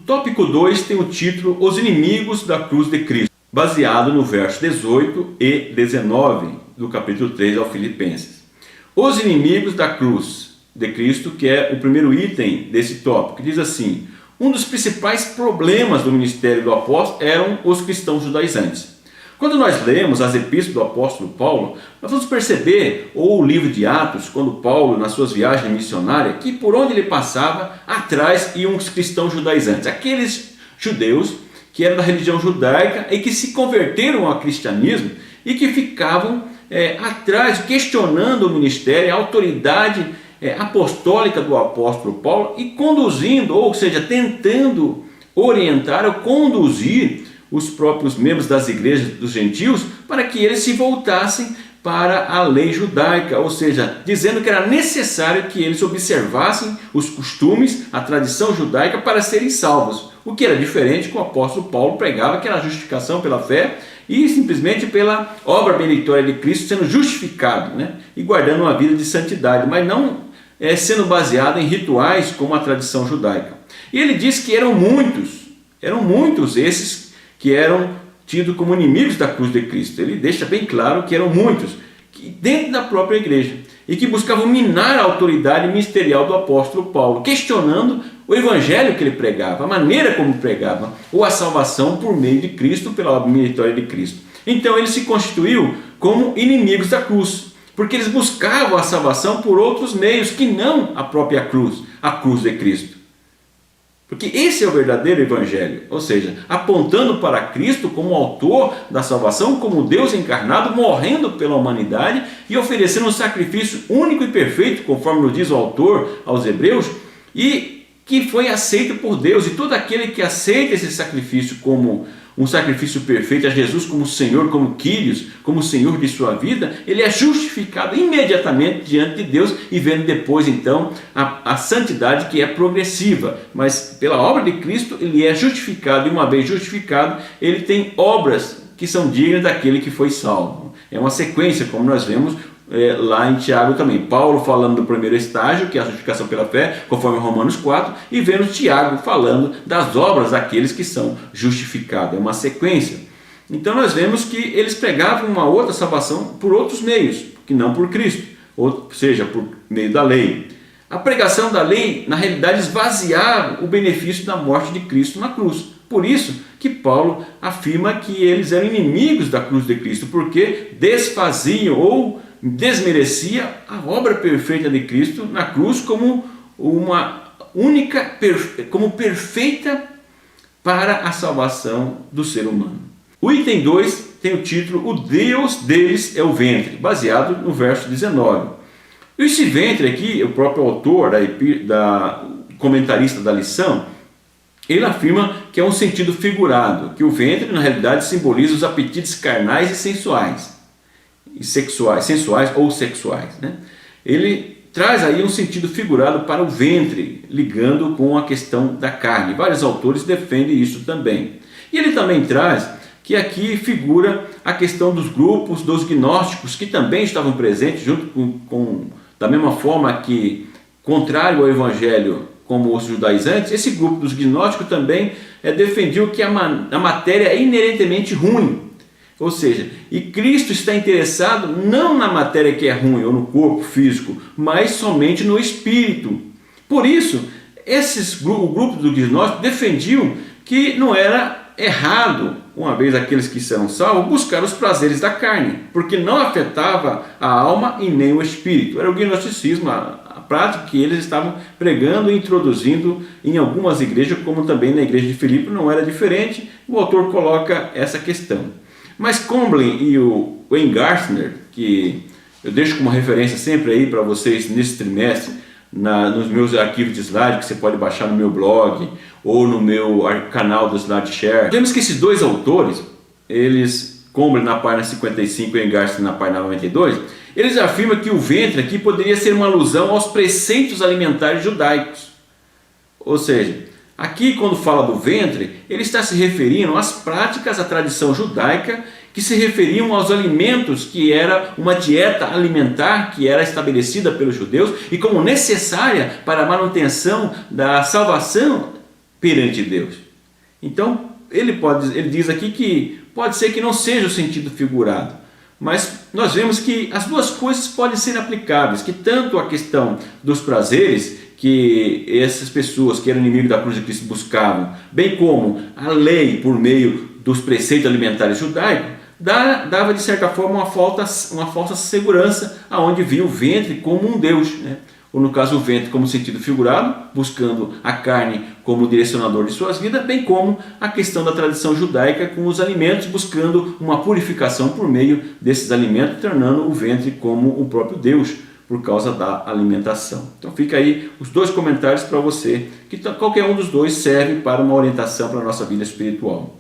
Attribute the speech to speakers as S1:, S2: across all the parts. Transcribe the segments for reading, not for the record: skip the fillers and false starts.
S1: tópico 2 tem o título Os Inimigos da Cruz de Cristo, baseado no verso 18 e 19 do capítulo 3 ao Filipenses. Os inimigos da cruz de Cristo, que é o primeiro item desse tópico, diz assim: um dos principais problemas do ministério do apóstolo eram os cristãos judaizantes. Quando nós lemos as epístolas do apóstolo Paulo, nós vamos perceber, ou o livro de Atos, quando Paulo, nas suas viagens missionárias, que por onde ele passava, atrás iam os cristãos judaizantes, aqueles judeus que eram da religião judaica e que se converteram ao cristianismo e que ficavam atrás, questionando o ministério, a autoridade apostólica do apóstolo Paulo e conduzindo, ou seja, tentando orientar ou conduzir os próprios membros das igrejas dos gentios para que eles se voltassem para a lei judaica, ou seja, dizendo que era necessário que eles observassem os costumes, a tradição judaica para serem salvos, o que era diferente que o apóstolo Paulo pregava, que era a justificação pela fé e simplesmente pela obra meritória de Cristo sendo justificado, e guardando uma vida de santidade, mas não sendo baseado em rituais como a tradição judaica. E ele diz que eram muitos esses que eram tidos como inimigos da cruz de Cristo. Ele deixa bem claro que eram muitos, que dentro da própria igreja, e que buscavam minar a autoridade ministerial do apóstolo Paulo, questionando o evangelho que ele pregava, a maneira como pregava, ou a salvação por meio de Cristo, pela obra meritória de Cristo. Então ele se constituiu como inimigos da cruz, porque eles buscavam a salvação por outros meios que não a própria cruz, a cruz de Cristo. Porque esse é o verdadeiro evangelho, ou seja, apontando para Cristo como autor da salvação, como Deus encarnado, morrendo pela humanidade e oferecendo um sacrifício único e perfeito, conforme nos diz o autor aos Hebreus, e que foi aceito por Deus. E todo aquele que aceita esse sacrifício como um sacrifício perfeito, a Jesus como Senhor, como Kyrios, como Senhor de sua vida, ele é justificado imediatamente diante de Deus e vendo depois então a santidade que é progressiva, mas pela obra de Cristo ele é justificado, e uma vez justificado ele tem obras que são dignas daquele que foi salvo. É uma sequência, como nós vemos lá em Tiago também, Paulo falando do primeiro estágio, que é a justificação pela fé, conforme Romanos 4, e vendo Tiago falando das obras daqueles que são justificados. É uma sequência. Então nós vemos que eles pregavam uma outra salvação por outros meios, que não por Cristo, ou seja, por meio da lei. A pregação da lei, na realidade, esvaziava o benefício da morte de Cristo na cruz. Por isso que Paulo afirma que eles eram inimigos da cruz de Cristo, porque desfaziam ou desmerecia a obra perfeita de Cristo na cruz como uma única, como perfeita para a salvação do ser humano. O item 2 tem o título O Deus deles é o ventre, baseado no verso 19. Esse ventre aqui, o próprio autor, comentarista da lição, ele afirma que é um sentido figurado, que o ventre na realidade simboliza os apetites carnais e sensuais. Sensuais ou sexuais, Ele traz aí um sentido figurado para o ventre, ligando com a questão da carne. Vários autores defendem isso também. E ele também traz que aqui figura a questão dos grupos dos gnósticos, que também estavam presentes, junto com da mesma forma que, contrário ao evangelho como os judaizantes, esse grupo dos gnósticos também defendiam que a matéria é inerentemente ruim. Ou seja, e Cristo está interessado não na matéria que é ruim ou no corpo físico, mas somente no espírito. Por isso, o grupo do gnóstico defendiam que não era errado, uma vez aqueles que serão salvos, buscar os prazeres da carne, porque não afetava a alma e nem o espírito. Era o gnosticismo, a prática que eles estavam pregando e introduzindo em algumas igrejas, como também na igreja de Filipe não era diferente. O autor coloca essa questão. Mas Comblen e o Wayne Gardner, que eu deixo como referência sempre aí para vocês nesse trimestre, nos meus arquivos de slide, que você pode baixar no meu blog ou no meu canal do SlideShare. Vemos que esses dois autores, Comblen na página 55 e Wayne Gardner na página 92, eles afirmam que o ventre aqui poderia ser uma alusão aos preceitos alimentares judaicos. Ou seja, aqui, quando fala do ventre, ele está se referindo às práticas da tradição judaica que se referiam aos alimentos, que era uma dieta alimentar que era estabelecida pelos judeus e como necessária para a manutenção da salvação perante Deus. Então, ele diz aqui que pode ser que não seja o sentido figurado, mas nós vemos que as duas coisas podem ser aplicáveis, que tanto a questão dos prazeres que essas pessoas que eram inimigos da cruz de Cristo buscavam, bem como a lei por meio dos preceitos alimentares judaicos, dava de certa forma uma falsa segurança, aonde via o ventre como um Deus, né? Ou no caso o ventre como sentido figurado, buscando a carne como direcionador de suas vidas, bem como a questão da tradição judaica com os alimentos, buscando uma purificação por meio desses alimentos, tornando o ventre como o próprio Deus, por causa da alimentação. Então fica aí os dois comentários para você, que qualquer um dos dois serve para uma orientação para a nossa vida espiritual,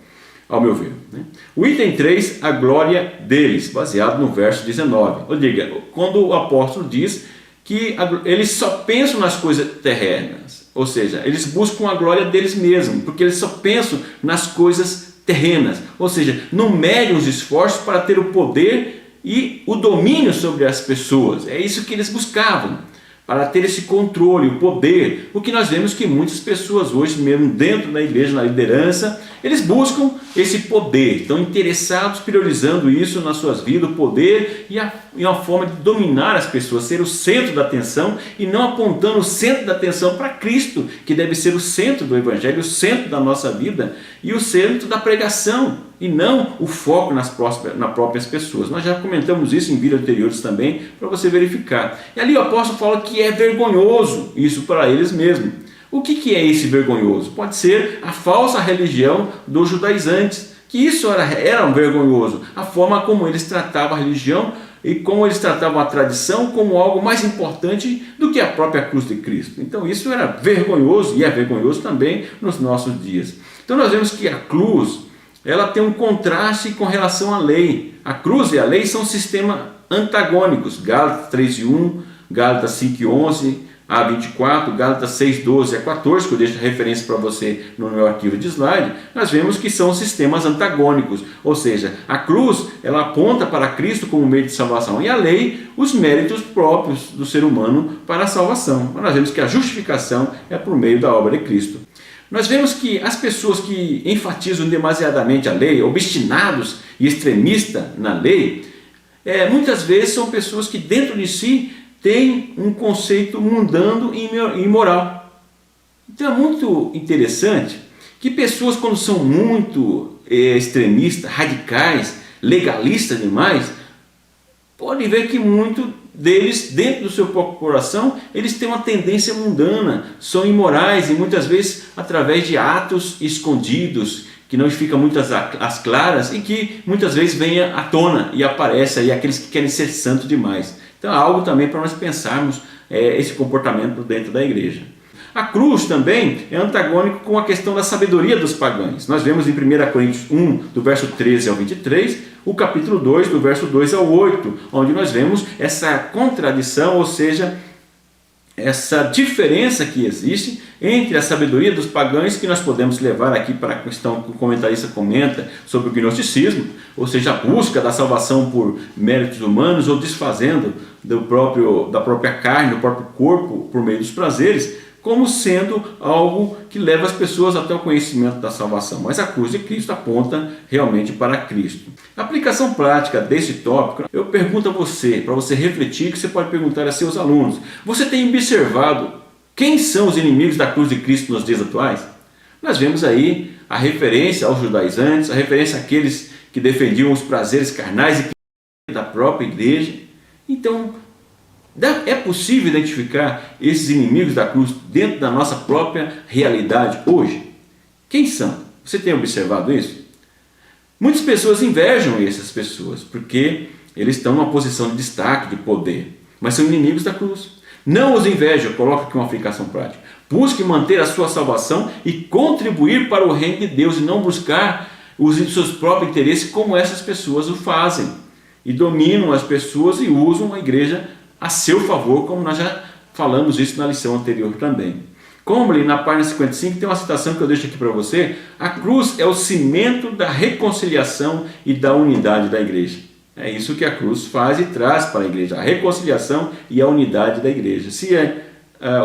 S1: ao meu ver, né? O item 3, a glória deles, baseado no verso 19. Ou diga, quando o apóstolo diz que eles só pensam nas coisas terrenas, ou seja, eles buscam a glória deles mesmos, porque eles só pensam nas coisas terrenas, ou seja, não medem os esforços para ter o poder e o domínio sobre as pessoas. É isso que eles buscavam, para ter esse controle, o poder. O que nós vemos que muitas pessoas hoje, mesmo dentro da igreja, na liderança, eles buscam esse poder, estão interessados, priorizando isso nas suas vidas, o poder e uma forma de dominar as pessoas, ser o centro da atenção e não apontando o centro da atenção para Cristo, que deve ser o centro do Evangelho, o centro da nossa vida e o centro da pregação, e não o foco nas próprias pessoas. Nós já comentamos isso em vídeos anteriores também, para você verificar. E ali o apóstolo fala que é vergonhoso isso para eles mesmos. O que é esse vergonhoso? Pode ser a falsa religião dos judaizantes, que isso era um vergonhoso, a forma como eles tratavam a religião e como eles tratavam a tradição como algo mais importante do que a própria cruz de Cristo. Então isso era vergonhoso e é vergonhoso também nos nossos dias. Então nós vemos que a cruz, ela tem um contraste com relação à lei. A cruz e a lei são sistemas antagônicos. Gálatas 3:1, Gálatas 5:11, a 24, Gálatas 6:12 a 14, que eu deixo a referência para você no meu arquivo de slide. Nós vemos que são sistemas antagônicos, ou seja, a cruz ela aponta para Cristo como meio de salvação e a lei os méritos próprios do ser humano para a salvação. Mas nós vemos que a justificação é por meio da obra de Cristo. Nós vemos que as pessoas que enfatizam demasiadamente a lei, obstinados e extremistas na lei, muitas vezes são pessoas que dentro de si têm um conceito mundano e imoral. Então é muito interessante que pessoas, quando são muito extremistas, radicais, legalistas demais, podem ver que muito deles, dentro do seu próprio coração, eles têm uma tendência mundana, são imorais e muitas vezes através de atos escondidos, que não ficam muitas às claras e que muitas vezes vem à tona e aparece aí aqueles que querem ser santos demais. Então é algo também para nós pensarmos esse comportamento dentro da igreja. A cruz também é antagônico com a questão da sabedoria dos pagãos. Nós vemos em 1 Coríntios 1, do verso 13 ao 23, o capítulo 2, do verso 2 ao 8, onde nós vemos essa contradição, ou seja, essa diferença que existe entre a sabedoria dos pagãos, que nós podemos levar aqui para a questão que o comentarista comenta sobre o gnosticismo, ou seja, a busca da salvação por méritos humanos ou desfazendo da própria carne, do próprio corpo por meio dos prazeres, como sendo algo que leva as pessoas até o conhecimento da salvação. Mas a cruz de Cristo aponta realmente para Cristo. A aplicação prática desse tópico, eu pergunto a você, para você refletir, que você pode perguntar a seus alunos. Você tem observado quem são os inimigos da cruz de Cristo nos dias atuais? Nós vemos aí a referência aos judaizantes, a referência àqueles que defendiam os prazeres carnais e da própria igreja. Então, é possível identificar esses inimigos da cruz dentro da nossa própria realidade hoje? Quem são? Você tem observado isso? Muitas pessoas invejam essas pessoas porque eles estão numa posição de destaque, de poder, mas são inimigos da cruz. Não os inveja, coloca aqui uma aplicação prática. Busque manter a sua salvação e contribuir para o reino de Deus e não buscar os seus próprios interesses como essas pessoas o fazem. E dominam as pessoas e usam a igreja a seu favor, como nós já falamos isso na lição anterior também. Comble, na página 55, tem uma citação que eu deixo aqui para você. A cruz é o cimento da reconciliação e da unidade da igreja. É isso que a cruz faz e traz para a igreja, a reconciliação e a unidade da igreja. Se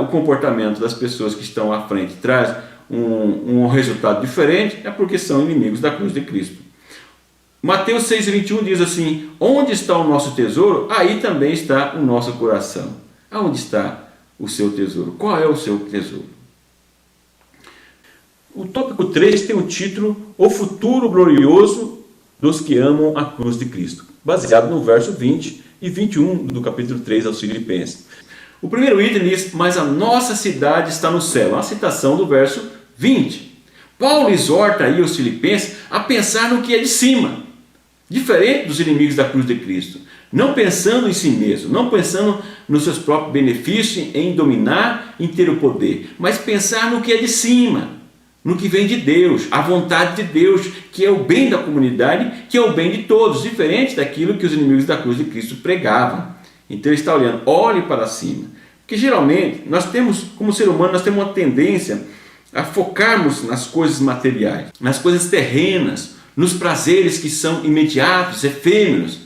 S1: o comportamento das pessoas que estão à frente traz um resultado diferente, é porque são inimigos da cruz de Cristo. Mateus 6,21 diz assim: onde está o nosso tesouro, aí também está o nosso coração. Aonde está o seu tesouro? Qual é o seu tesouro? O tópico 3 tem o título O futuro glorioso dos que amam a cruz de Cristo, baseado no verso 20 e 21 do capítulo 3 aos Filipenses. O primeiro item diz: mas a nossa cidade está no céu. É uma citação do verso 20. Paulo exorta aí os filipenses a pensar no que é de cima, diferente dos inimigos da cruz de Cristo. Não pensando em si mesmo, não pensando nos seus próprios benefícios, em dominar, em ter o poder, mas pensar no que é de cima, no que vem de Deus, a vontade de Deus, que é o bem da comunidade, que é o bem de todos, diferente daquilo que os inimigos da cruz de Cristo pregavam. Então ele está olhando, olhe para cima. Porque geralmente, nós temos, como ser humano, nós temos uma tendência a focarmos nas coisas materiais, nas coisas terrenas, nos prazeres que são imediatos, efêmeros,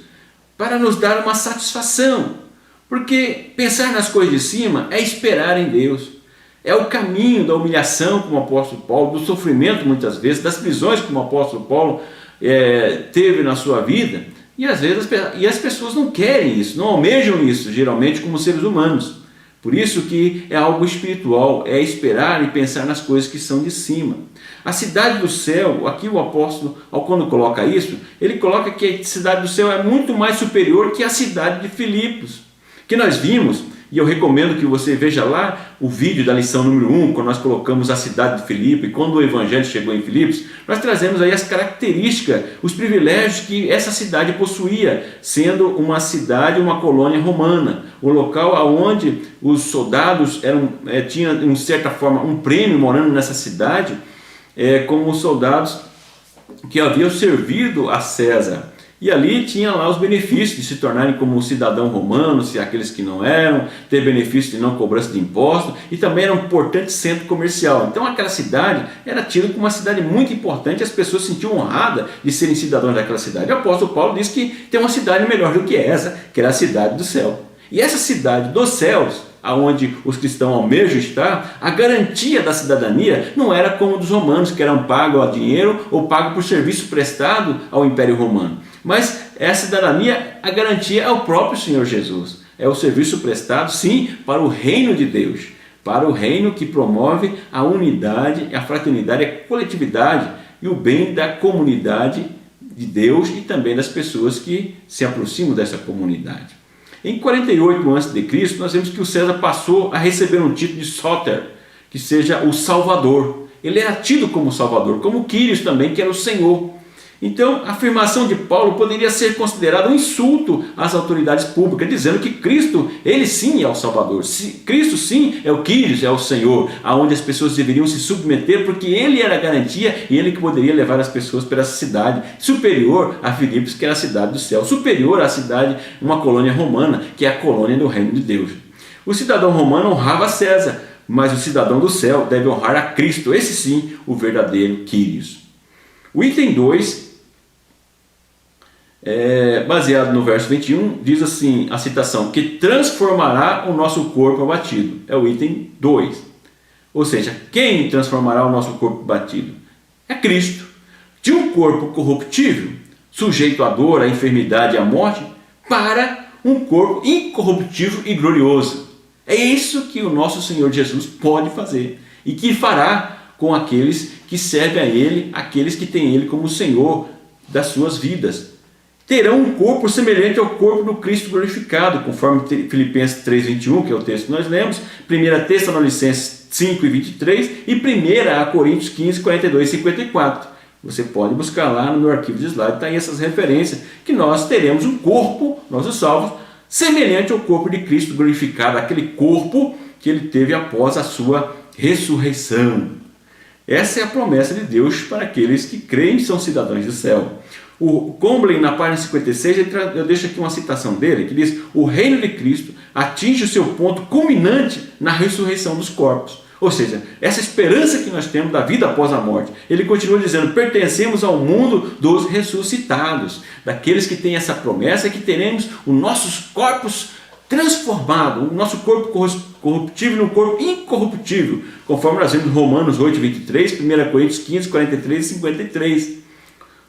S1: para nos dar uma satisfação. Porque pensar nas coisas de cima é esperar em Deus. É o caminho da humilhação, como o apóstolo Paulo, do sofrimento muitas vezes, das prisões como o apóstolo Paulo teve na sua vida. E às vezes as pessoas não querem isso, não almejam isso, geralmente como seres humanos. Por isso que é algo espiritual, é esperar e pensar nas coisas que são de cima. A cidade do céu, aqui o apóstolo, quando coloca isso, ele coloca que a cidade do céu é muito mais superior que a cidade de Filipos, que nós vimos. E eu recomendo que você veja lá o vídeo da lição número 1, quando nós colocamos a cidade de Filipe, e quando o evangelho chegou em Filipos, nós trazemos aí as características, os privilégios que essa cidade possuía, sendo uma cidade, uma colônia romana, o local onde os soldados tinham, de certa forma, um prêmio morando nessa cidade, como os soldados que haviam servido a César. E ali tinha lá os benefícios de se tornarem como um cidadão romano, se aqueles que não eram, ter benefício de não cobrança de impostos, e também era um importante centro comercial. Então aquela cidade era tida como uma cidade muito importante, as pessoas se sentiam honradas de serem cidadãos daquela cidade. O apóstolo Paulo diz que tem uma cidade melhor do que essa, que era a cidade do céu. E essa cidade dos céus, aonde os cristãos almejam estar, a garantia da cidadania não era como dos romanos, que eram pagos a dinheiro ou pagos por serviço prestado ao Império Romano. Mas essa cidadania, a garantia é o próprio Senhor Jesus. É o serviço prestado, sim, para o reino de Deus, para o reino que promove a unidade, a fraternidade, a coletividade e o bem da comunidade de Deus e também das pessoas que se aproximam dessa comunidade. Em 48 a.C., nós vemos que o César passou a receber um título de Sóter, que seja o Salvador. Ele era tido como Salvador, como Quírios também, que era o Senhor. Então, a afirmação de Paulo poderia ser considerada um insulto às autoridades públicas, dizendo que Cristo, ele sim é o Salvador. Cristo sim é o Quírios, é o Senhor, aonde as pessoas deveriam se submeter, porque ele era a garantia e ele que poderia levar as pessoas para essa cidade superior a Filipos, que era a cidade do céu, superior à cidade, uma colônia romana, que é a colônia do reino de Deus. O cidadão romano honrava César, mas o cidadão do céu deve honrar a Cristo, esse sim, o verdadeiro Quírios. O item 2, baseado no verso 21, diz assim, a citação, que transformará o nosso corpo abatido. É o item 2. Ou seja, quem transformará o nosso corpo abatido? É Cristo. De um corpo corruptível, sujeito à dor, à enfermidade e à morte, para um corpo incorruptível e glorioso. É isso que o nosso Senhor Jesus pode fazer e que fará com aqueles que servem a Ele, aqueles que têm Ele como Senhor das suas vidas. Terão um corpo semelhante ao corpo do Cristo glorificado, conforme Filipenses 3,21, que é o texto que nós lemos, 1 Tessalonicenses 5,23 e 1 Coríntios 15, 42 e 54. Você pode buscar lá no meu arquivo de slide, está aí essas referências, que nós teremos um corpo, nós os salvos, semelhante ao corpo de Cristo glorificado, aquele corpo que ele teve após a sua ressurreição. Essa é a promessa de Deus para aqueles que creem que são cidadãos do céu. O Comblen, na página 56, eu deixo aqui uma citação dele, que diz: o reino de Cristo atinge o seu ponto culminante na ressurreição dos corpos. Ou seja, essa esperança que nós temos da vida após a morte. Ele continua dizendo: pertencemos ao mundo dos ressuscitados, daqueles que têm essa promessa, que teremos os nossos corpos transformado, o nosso corpo corruptível no corpo incorruptível, conforme nós vemos em Romanos 8, 23, 1 Coríntios 15, 43 e 53.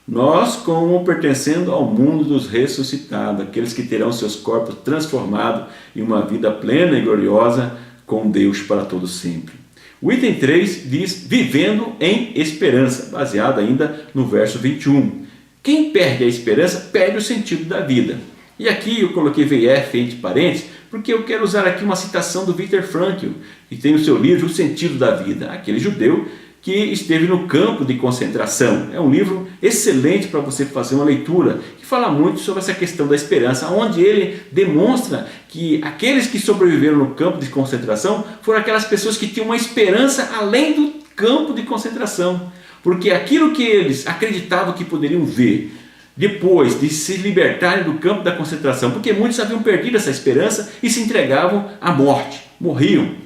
S1: Nós, como pertencendo ao mundo dos ressuscitados, aqueles que terão seus corpos transformados em uma vida plena e gloriosa com Deus para todo sempre. O item 3 diz, vivendo em esperança, baseado ainda no verso 21. Quem perde a esperança, perde o sentido da vida. E aqui eu coloquei VF entre parênteses, porque eu quero usar aqui uma citação do Viktor Frankl, que tem no seu livro O Sentido da Vida, aquele judeu que esteve no campo de concentração. É um livro excelente para você fazer uma leitura, que fala muito sobre essa questão da esperança, onde ele demonstra que aqueles que sobreviveram no campo de concentração foram aquelas pessoas que tinham uma esperança além do campo de concentração, porque aquilo que eles acreditavam que poderiam ver depois de se libertarem do campo da concentração, porque muitos haviam perdido essa esperança e se entregavam à morte, morriam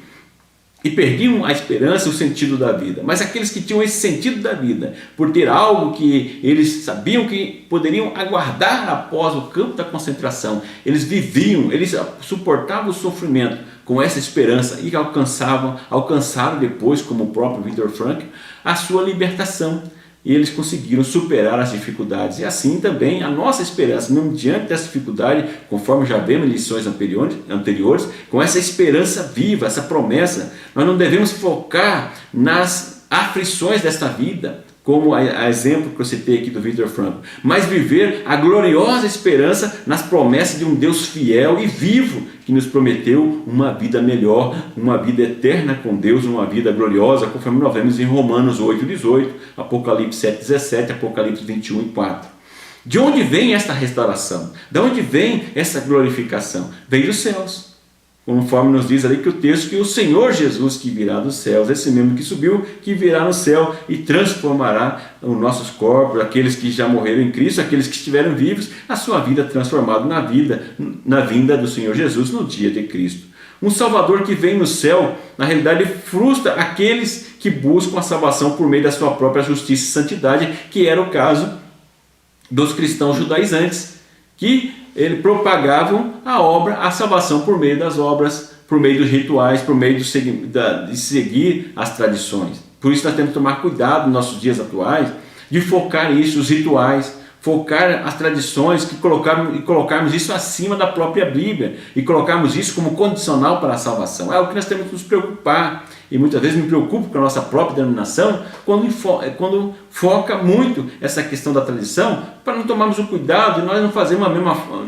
S1: e perdiam a esperança e o sentido da vida. Mas aqueles que tinham esse sentido da vida, por ter algo que eles sabiam que poderiam aguardar após o campo da concentração, eles viviam, eles suportavam o sofrimento com essa esperança e alcançaram depois, como o próprio Viktor Frankl, a sua libertação. E eles conseguiram superar as dificuldades. E assim também a nossa esperança, mesmo diante dessa dificuldade, conforme já vemos em lições anteriores, com essa esperança viva, essa promessa, nós não devemos focar nas aflições desta vida, como a exemplo que eu citei aqui do Viktor Frankl, mas viver a gloriosa esperança nas promessas de um Deus fiel e vivo, que nos prometeu uma vida melhor, uma vida eterna com Deus, uma vida gloriosa, conforme nós vemos em Romanos 8, 18, Apocalipse 7, 17, Apocalipse 21 e 4. De onde vem esta restauração? De onde vem essa glorificação? Vem dos céus. Conforme nos diz ali que o texto, que o Senhor Jesus que virá dos céus, esse mesmo que subiu, que virá no céu e transformará os nossos corpos, aqueles que já morreram em Cristo, aqueles que estiveram vivos, a sua vida transformada na vinda do Senhor Jesus no dia de Cristo. Um Salvador que vem no céu, na realidade, frustra aqueles que buscam a salvação por meio da sua própria justiça e santidade, que era o caso dos cristãos judaizantes, que eles propagavam a salvação por meio das obras, por meio dos rituais, por meio de seguir as tradições. Por isso nós temos que tomar cuidado nos nossos dias atuais de focar isso, os rituais, focar as tradições, e colocarmos isso acima da própria Bíblia e colocarmos isso como condicional para a salvação. É o que nós temos que nos preocupar. E muitas vezes me preocupo com a nossa própria denominação quando foca muito essa questão da tradição, para não tomarmos o cuidado e nós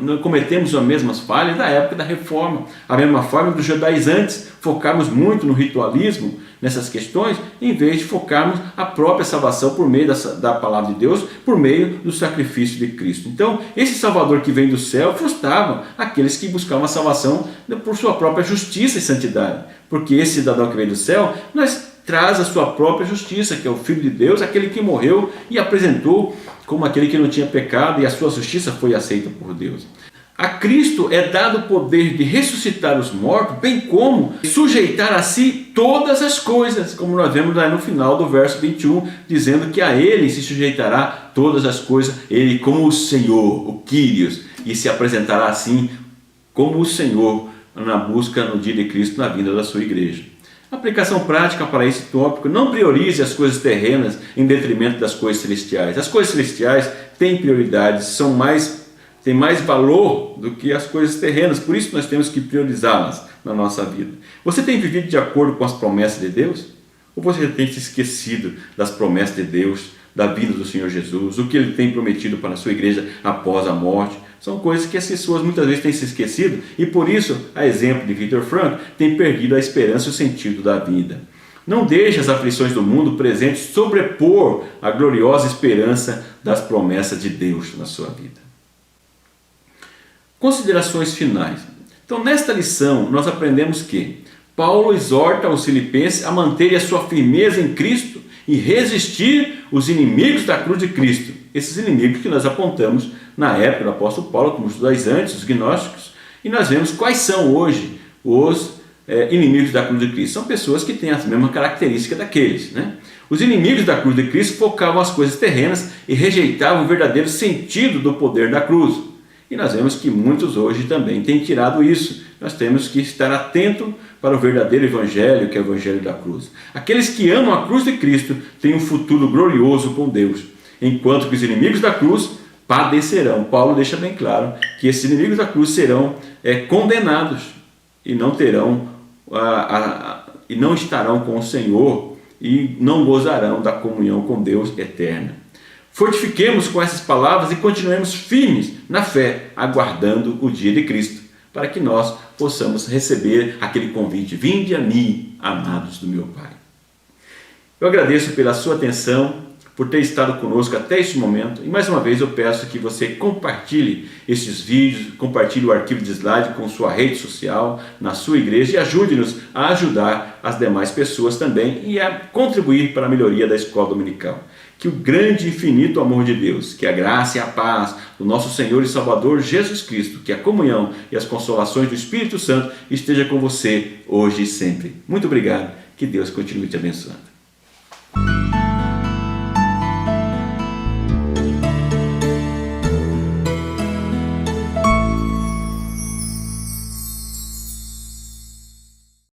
S1: não cometemos as mesmas falhas da época da Reforma, a mesma forma dos judaizantes, focarmos muito no ritualismo, nessas questões, em vez de focarmos a própria salvação por meio da palavra de Deus, por meio do sacrifício de Cristo. Então, esse Salvador que vem do céu frustrava aqueles que buscavam a salvação por sua própria justiça e santidade, porque esse cidadão que vem do céu traz a sua própria justiça, que é o Filho de Deus, aquele que morreu e apresentou como aquele que não tinha pecado, e a sua justiça foi aceita por Deus. A Cristo é dado o poder de ressuscitar os mortos, bem como sujeitar a si todas as coisas, como nós vemos no final do verso 21, dizendo que a Ele se sujeitará todas as coisas, Ele como o Senhor, o Kyrios, e se apresentará assim como o Senhor na busca no dia de Cristo, na vinda da sua igreja. Aplicação prática para esse tópico: não priorize as coisas terrenas em detrimento das coisas celestiais. As coisas celestiais têm prioridades, têm mais valor do que as coisas terrenas, por isso nós temos que priorizá-las na nossa vida. Você tem vivido de acordo com as promessas de Deus? Ou você tem se esquecido das promessas de Deus, da vida do Senhor Jesus, o que Ele tem prometido para a sua igreja após a morte? São coisas que as pessoas muitas vezes têm se esquecido e por isso, a exemplo de Viktor Frankl, tem perdido a esperança e o sentido da vida. Não deixe as aflições do mundo presentes sobrepor a gloriosa esperança das promessas de Deus na sua vida. Considerações finais. Então, nesta lição, nós aprendemos que Paulo exorta os filipenses a manterem a sua firmeza em Cristo e resistir os inimigos da cruz de Cristo. Esses inimigos que nós apontamos na época do apóstolo Paulo, como os judaizantes, os gnósticos, e nós vemos quais são hoje os inimigos da cruz de Cristo. São pessoas que têm as mesmas características daqueles, né? Os inimigos da cruz de Cristo focavam as coisas terrenas e rejeitavam o verdadeiro sentido do poder da cruz. E nós vemos que muitos hoje também têm tirado isso, nós temos que estar atento para o verdadeiro evangelho, que é o evangelho da cruz. Aqueles que amam a cruz de Cristo têm um futuro glorioso com Deus, enquanto que os inimigos da cruz padecerão. Paulo deixa bem claro que esses inimigos da cruz serão condenados e não terão e não estarão com o Senhor e não gozarão da comunhão com Deus eterna. Fortifiquemos com essas palavras e continuemos firmes na fé, aguardando o dia de Cristo, para que nós possamos receber aquele convite: vinde a mim, amados do meu Pai. Eu agradeço pela sua atenção, por ter estado conosco até este momento, e mais uma vez eu peço que você compartilhe esses vídeos, compartilhe o arquivo de slide com sua rede social, na sua igreja, e ajude-nos a ajudar as demais pessoas também e a contribuir para a melhoria da escola dominical. Que o grande e infinito amor de Deus, que a graça e a paz do nosso Senhor e Salvador Jesus Cristo, que a comunhão e as consolações do Espírito Santo esteja com você hoje e sempre. Muito obrigado, que Deus continue te abençoando.